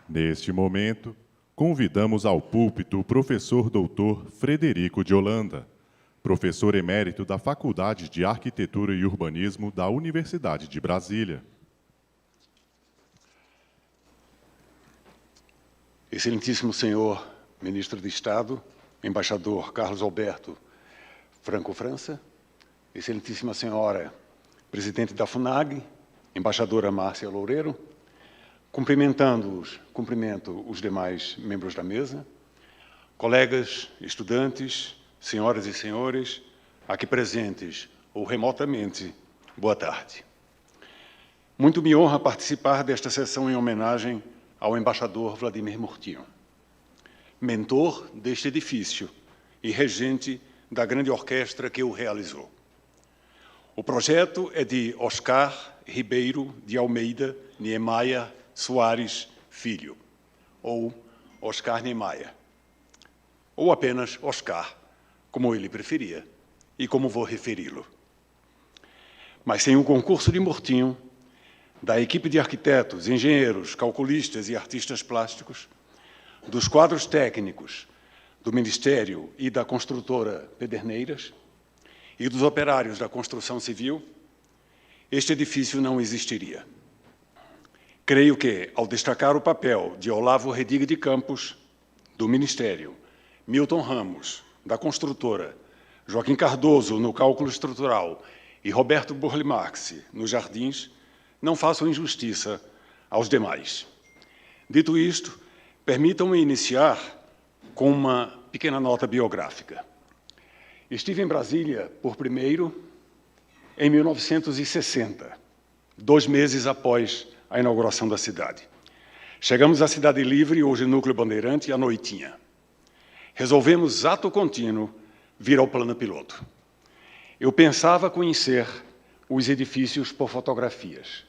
Neste momento, convidamos ao púlpito o professor doutor Frederico de Holanda, professor emérito da Faculdade de Arquitetura e Urbanismo da Universidade de Brasília. Excelentíssimo senhor ministro de Estado, embaixador Carlos Alberto Franco França, excelentíssima senhora presidente da FUNAG, embaixadora Márcia Loureiro, cumprimento os demais membros da mesa, colegas, estudantes, senhoras e senhores, aqui presentes ou remotamente, boa tarde. Muito me honra participar desta sessão em homenagem ao embaixador Vladimir Murtinho, mentor deste edifício e regente da grande orquestra que o realizou. O projeto é de Oscar Ribeiro de Almeida Niemeyer Soares Filho, ou Oscar Niemeyer, ou apenas Oscar, como ele preferia e como vou referi-lo. Mas sem o concurso de Murtinho, da equipe de arquitetos, engenheiros, calculistas e artistas plásticos, dos quadros técnicos do Ministério e da construtora Pederneiras e dos operários da construção civil, este edifício não existiria. Creio que, ao destacar o papel de Olavo Rediga de Campos, do Ministério, Milton Ramos, da construtora, Joaquim Cardoso, no cálculo estrutural, e Roberto Burle-Marx, nos jardins, não faço injustiça aos demais. Dito isto, permitam-me iniciar com uma pequena nota biográfica. Estive em Brasília, por primeiro, em 1960, 2 meses após a inauguração da cidade. Chegamos à Cidade Livre, hoje Núcleo Bandeirante, à noitinha. Resolvemos, ato contínuo, vir ao plano piloto. Eu pensava conhecer os edifícios por fotografias.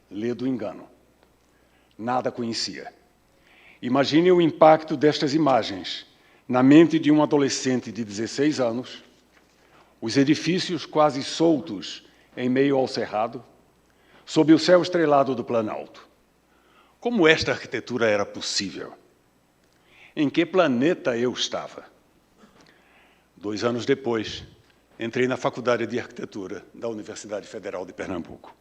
Ledo engano. Nada conhecia. Imagine o impacto destas imagens na mente de um adolescente de 16 anos, os edifícios quase soltos em meio ao cerrado, sob o céu estrelado do Planalto. Como esta arquitetura era possível? Em que planeta eu estava? 2 anos depois, entrei na Faculdade de Arquitetura da Universidade Federal de Pernambuco.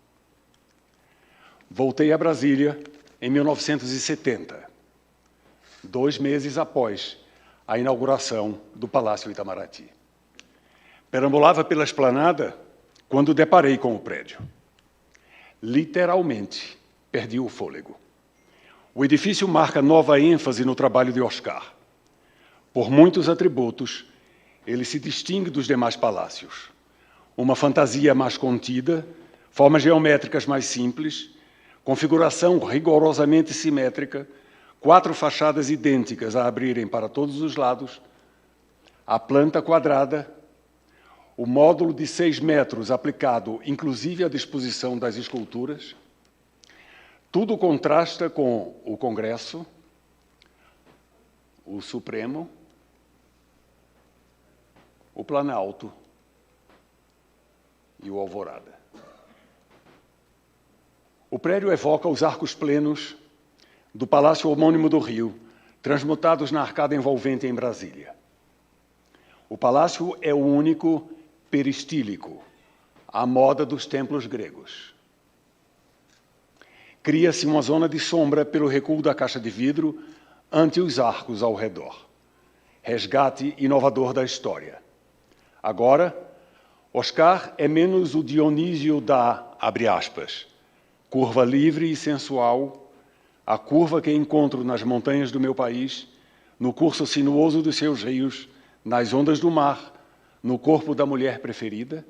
Voltei a Brasília em 1970, 2 meses após a inauguração do Palácio Itamaraty. Perambulava pela esplanada quando deparei com o prédio. Literalmente, perdi o fôlego. O edifício marca nova ênfase no trabalho de Oscar. Por muitos atributos, ele se distingue dos demais palácios. Uma fantasia mais contida, formas geométricas mais simples, configuração rigorosamente simétrica, 4 fachadas idênticas a abrirem para todos os lados, a planta quadrada, o módulo de 6 metros aplicado, inclusive à disposição das esculturas. Tudo contrasta com o Congresso, o Supremo, o Planalto e o Alvorada. O prédio evoca os arcos plenos do Palácio Homônimo do Rio, transmutados na arcada envolvente em Brasília. O palácio é o único peristílico, à moda dos templos gregos. Cria-se uma zona de sombra pelo recuo da caixa de vidro ante os arcos ao redor. Resgate inovador da história. Agora, Oscar é menos o Dionísio da, abre aspas, curva livre e sensual, a curva que encontro nas montanhas do meu país, no curso sinuoso dos seus rios, nas ondas do mar, no corpo da mulher preferida,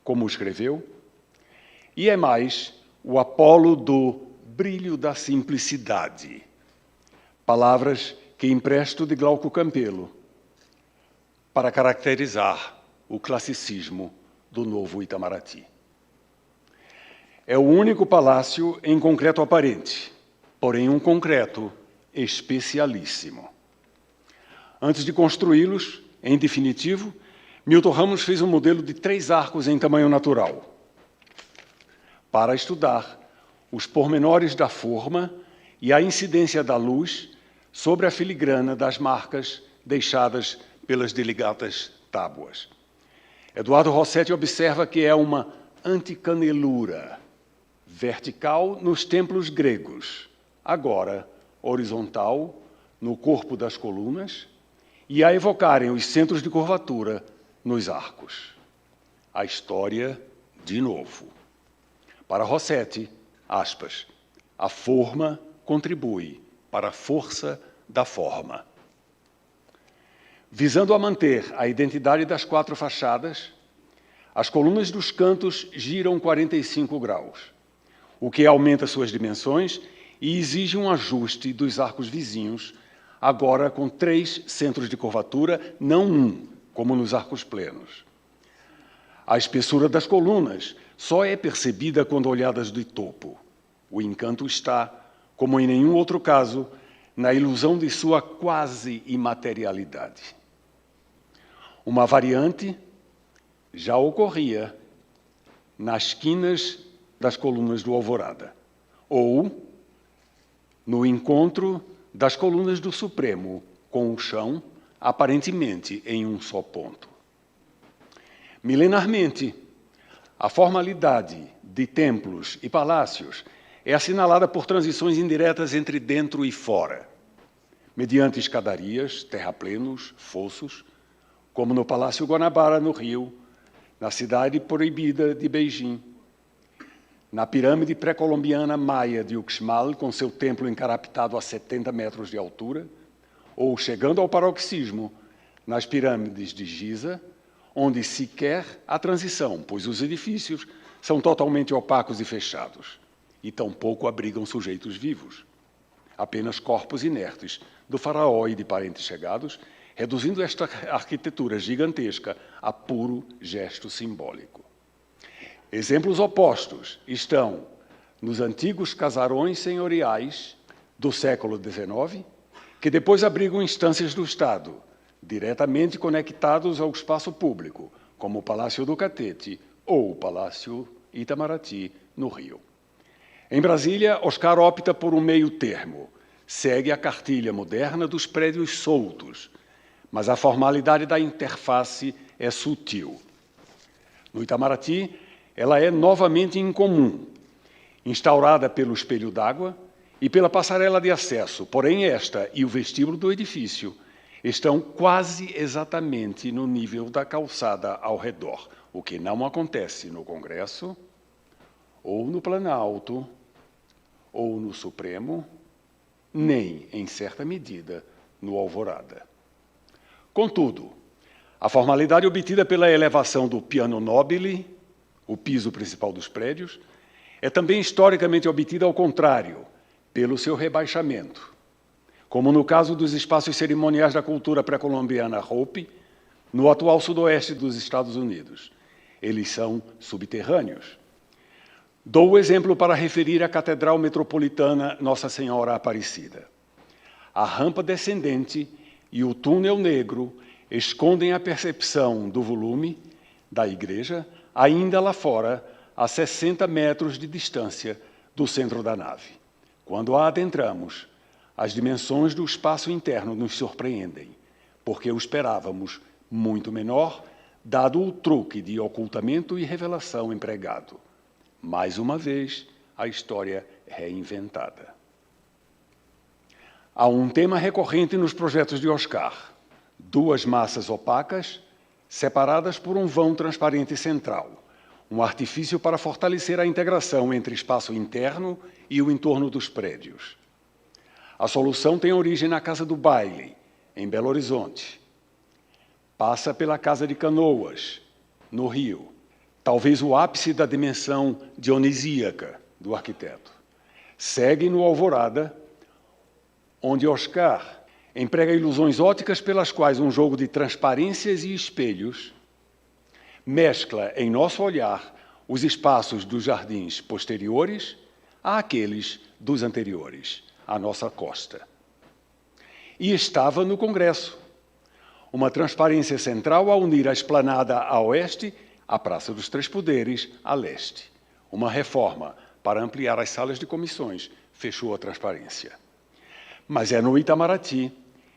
como escreveu, e é mais o Apolo do brilho da simplicidade, palavras que empresto de Glauco Campelo, para caracterizar o classicismo do novo Itamaraty. É o único palácio em concreto aparente, porém um concreto especialíssimo. Antes de construí-los, em definitivo, Milton Ramos fez um modelo de 3 arcos em tamanho natural, para estudar os pormenores da forma e a incidência da luz sobre a filigrana das marcas deixadas pelas delicadas tábuas. Eduardo Rossetti observa que é uma anticanelura vertical nos templos gregos, agora horizontal no corpo das colunas e a evocarem os centros de curvatura nos arcos. A história, de novo. Para Rossetti, aspas, a forma contribui para a força da forma. Visando a manter a identidade das 4 fachadas, as colunas dos cantos giram 45 graus, o que aumenta suas dimensões e exige um ajuste dos arcos vizinhos, agora com 3 centros de curvatura, não 1, como nos arcos plenos. A espessura das colunas só é percebida quando olhadas de topo. O encanto está, como em nenhum outro caso, na ilusão de sua quase imaterialidade. Uma variante já ocorria nas quinas das colunas do Alvorada, ou no encontro das colunas do Supremo com o chão, aparentemente em um só ponto. Milenarmente, a formalidade de templos e palácios é assinalada por transições indiretas entre dentro e fora, mediante escadarias, terraplenos, fossos, como no Palácio Guanabara, no Rio, na cidade proibida de Beijing, na pirâmide pré-colombiana maia de Uxmal, com seu templo encarapitado a 70 metros de altura, ou, chegando ao paroxismo, nas pirâmides de Giza, onde sequer há transição, pois os edifícios são totalmente opacos e fechados, e tampouco abrigam sujeitos vivos, apenas corpos inertes do faraó e de parentes chegados, reduzindo esta arquitetura gigantesca a puro gesto simbólico. Exemplos opostos estão nos antigos casarões senhoriais do século XIX, que depois abrigam instâncias do Estado, diretamente conectados ao espaço público, como o Palácio do Catete ou o Palácio Itamaraty, no Rio. Em Brasília, Oscar opta por um meio termo, segue a cartilha moderna dos prédios soltos, mas a formalidade da interface é sutil. No Itamaraty, ela é novamente incomum, instaurada pelo espelho d'água e pela passarela de acesso, porém esta e o vestíbulo do edifício estão quase exatamente no nível da calçada ao redor, o que não acontece no Congresso, ou no Planalto, ou no Supremo, nem, em certa medida, no Alvorada. Contudo, a formalidade obtida pela elevação do piano nobile, o piso principal dos prédios, é também historicamente obtida ao contrário, pelo seu rebaixamento, como no caso dos espaços cerimoniais da cultura pré-colombiana Hopi, no atual sudoeste dos Estados Unidos. Eles são subterrâneos. Dou o exemplo para referir a Catedral Metropolitana Nossa Senhora Aparecida. A rampa descendente e o túnel negro escondem a percepção do volume da igreja, ainda lá fora, a 60 metros de distância do centro da nave. Quando a adentramos, as dimensões do espaço interno nos surpreendem, porque o esperávamos muito menor, dado o truque de ocultamento e revelação empregado. Mais uma vez, a história reinventada. Há um tema recorrente nos projetos de Oscar: 2 massas opacas separadas por um vão transparente central, um artifício para fortalecer a integração entre espaço interno e o entorno dos prédios. A solução tem origem na Casa do Baile, em Belo Horizonte. Passa pela Casa de Canoas, no Rio, talvez o ápice da dimensão dionisíaca do arquiteto. Segue no Alvorada, onde Oscar emprega ilusões ópticas pelas quais um jogo de transparências e espelhos mescla em nosso olhar os espaços dos jardins posteriores àqueles dos anteriores, à nossa costa. E estava no Congresso, uma transparência central a unir a esplanada a oeste à Praça dos Três Poderes a leste, uma reforma para ampliar as salas de comissões fechou a transparência. Mas é no Itamaraty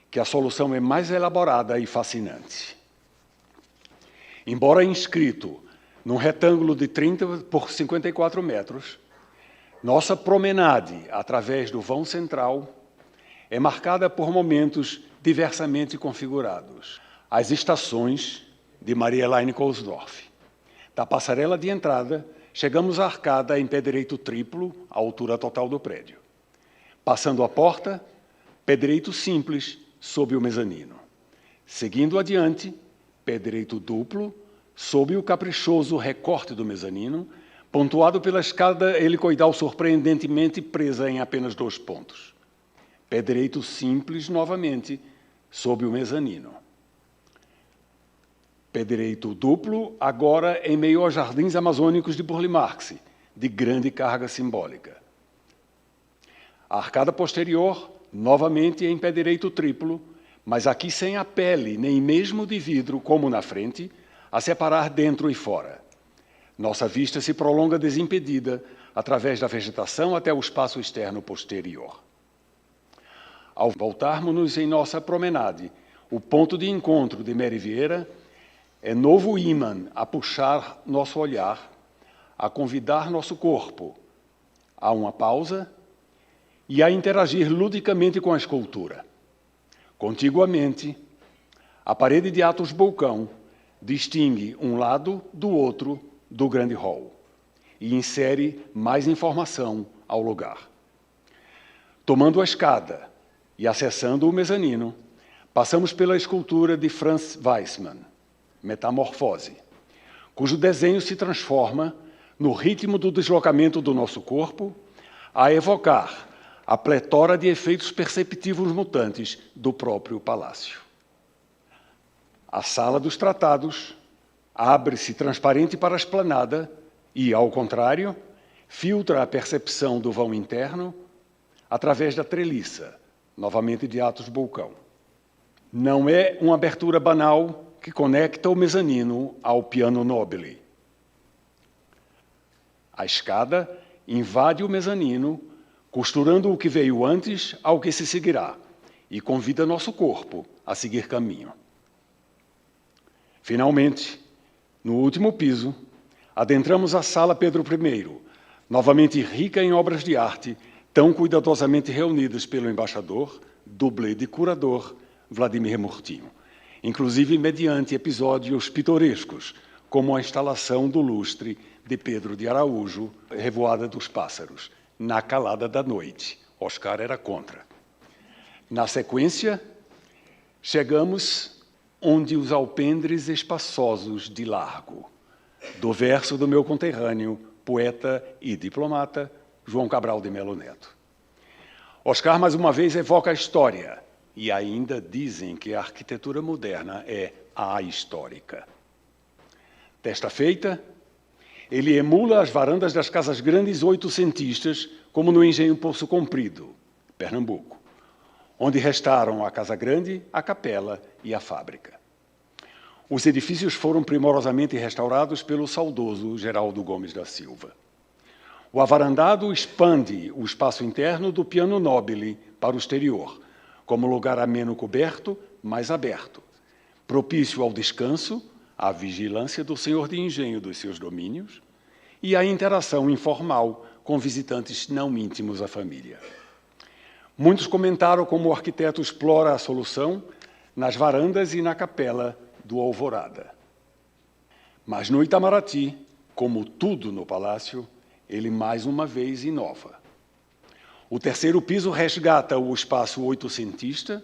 que a solução é mais elaborada e fascinante. Embora inscrito num retângulo de 30 por 54 metros, nossa promenade através do vão central é marcada por momentos diversamente configurados. As estações de Maria Elaine Kohlsdorff. Da passarela de entrada, chegamos à arcada em pé direito triplo, a altura total do prédio. Passando a porta, pé direito simples, sob o mezanino. Seguindo adiante, pé direito duplo, sob o caprichoso recorte do mezanino, pontuado pela escada helicoidal surpreendentemente presa em apenas 2 pontos. Pé direito simples, novamente, sob o mezanino. Pé direito duplo, agora em meio aos jardins amazônicos de Burle Marx, de grande carga simbólica. A arcada posterior, novamente em pé direito triplo, mas aqui sem a pele, nem mesmo de vidro, como na frente, a separar dentro e fora. Nossa vista se prolonga desimpedida através da vegetação até o espaço externo posterior. Ao voltarmos-nos em nossa promenade, o ponto de encontro de Mary Vieira é novo ímã a puxar nosso olhar, a convidar nosso corpo a uma pausa e a interagir ludicamente com a escultura. Contiguamente, a parede de Atos Balcão distingue um lado do outro do grande hall e insere mais informação ao lugar. Tomando a escada e acessando o mezanino, passamos pela escultura de Franz Weissmann, Metamorfose, cujo desenho se transforma no ritmo do deslocamento do nosso corpo, a evocar a pletora de efeitos perceptivos mutantes do próprio palácio. A sala dos tratados abre-se transparente para a esplanada e, ao contrário, filtra a percepção do vão interno através da treliça, novamente de Atos Balcão. Não é uma abertura banal que conecta o mezanino ao piano nobile. A escada invade o mezanino, costurando o que veio antes ao que se seguirá, e convida nosso corpo a seguir caminho. Finalmente, no último piso, adentramos a Sala Pedro I, novamente rica em obras de arte, tão cuidadosamente reunidas pelo embaixador, dublê de curador, Vladimir Murtinho, inclusive mediante episódios pitorescos, como a instalação do lustre de Pedro de Araújo, Revoada dos Pássaros, na calada da noite. Oscar era contra. Na sequência, chegamos onde os alpendres espaçosos de Largo, do verso do meu conterrâneo, poeta e diplomata, João Cabral de Melo Neto. Oscar, mais uma vez, evoca a história, e ainda dizem que a arquitetura moderna é ahistórica. Desta feita, ele emula as varandas das casas grandes oitocentistas, como no Engenho Poço Comprido, Pernambuco, onde restaram a Casa Grande, a capela e a fábrica. Os edifícios foram primorosamente restaurados pelo saudoso Geraldo Gomes da Silva. O avarandado expande o espaço interno do piano nobile para o exterior, como lugar ameno coberto, mais aberto, propício ao descanso, à vigilância do senhor de engenho dos seus domínios e à interação informal com visitantes não íntimos à família. Muitos comentaram como o arquiteto explora a solução nas varandas e na capela do Alvorada. Mas no Itamaraty, como tudo no palácio, ele mais uma vez inova. O terceiro piso resgata o espaço oitocentista,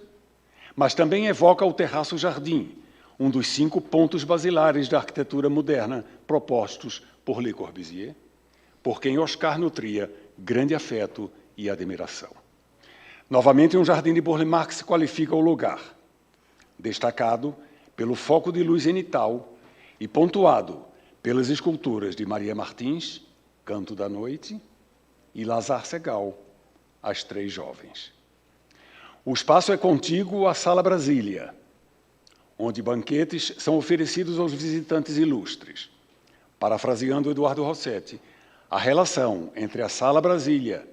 mas também evoca o terraço-jardim, um dos 5 pontos basilares da arquitetura moderna propostos por Le Corbusier, por quem Oscar nutria grande afeto e admiração. Novamente, um jardim de Burle Marx qualifica o lugar, destacado pelo foco de luz zenital e pontuado pelas esculturas de Maria Martins, Canto da Noite, e Lazar Segal, As Três Jovens. O espaço é contíguo à Sala Brasília, onde banquetes são oferecidos aos visitantes ilustres. Parafraseando Eduardo Rossetti, a relação entre a Sala Brasília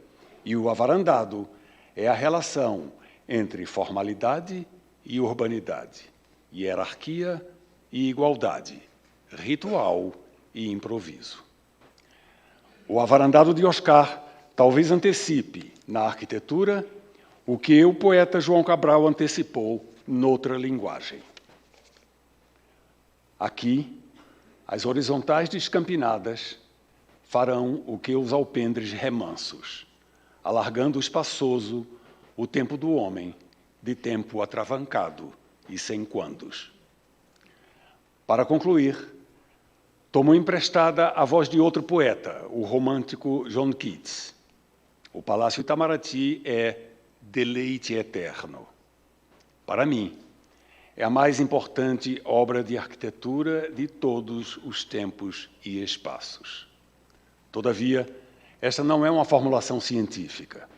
E o avarandado é a relação entre formalidade e urbanidade, hierarquia e igualdade, ritual e improviso. O avarandado de Oscar talvez antecipe, na arquitetura, o que o poeta João Cabral antecipou noutra linguagem. Aqui, as horizontais descampinadas farão o que os alpendres remansos, alargando espaçoso o tempo do homem, de tempo atravancado e sem quandos. Para concluir, tomo emprestada a voz de outro poeta, o romântico John Keats. O Palácio Itamaraty é deleite eterno. Para mim, é a mais importante obra de arquitetura de todos os tempos e espaços. Todavia, esta não é uma formulação científica.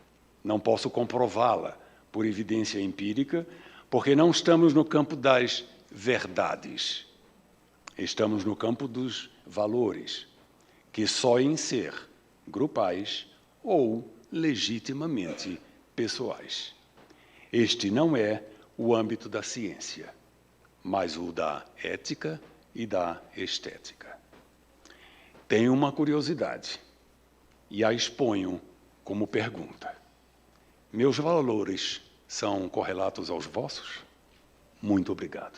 Não posso comprová-la por evidência empírica, porque não estamos no campo das verdades. Estamos no campo dos valores, que só em ser grupais ou legitimamente pessoais. Este não é o âmbito da ciência, mas o da ética e da estética. Tenho uma curiosidade e a exponho como pergunta. Meus valores são correlatos aos vossos? Muito obrigado.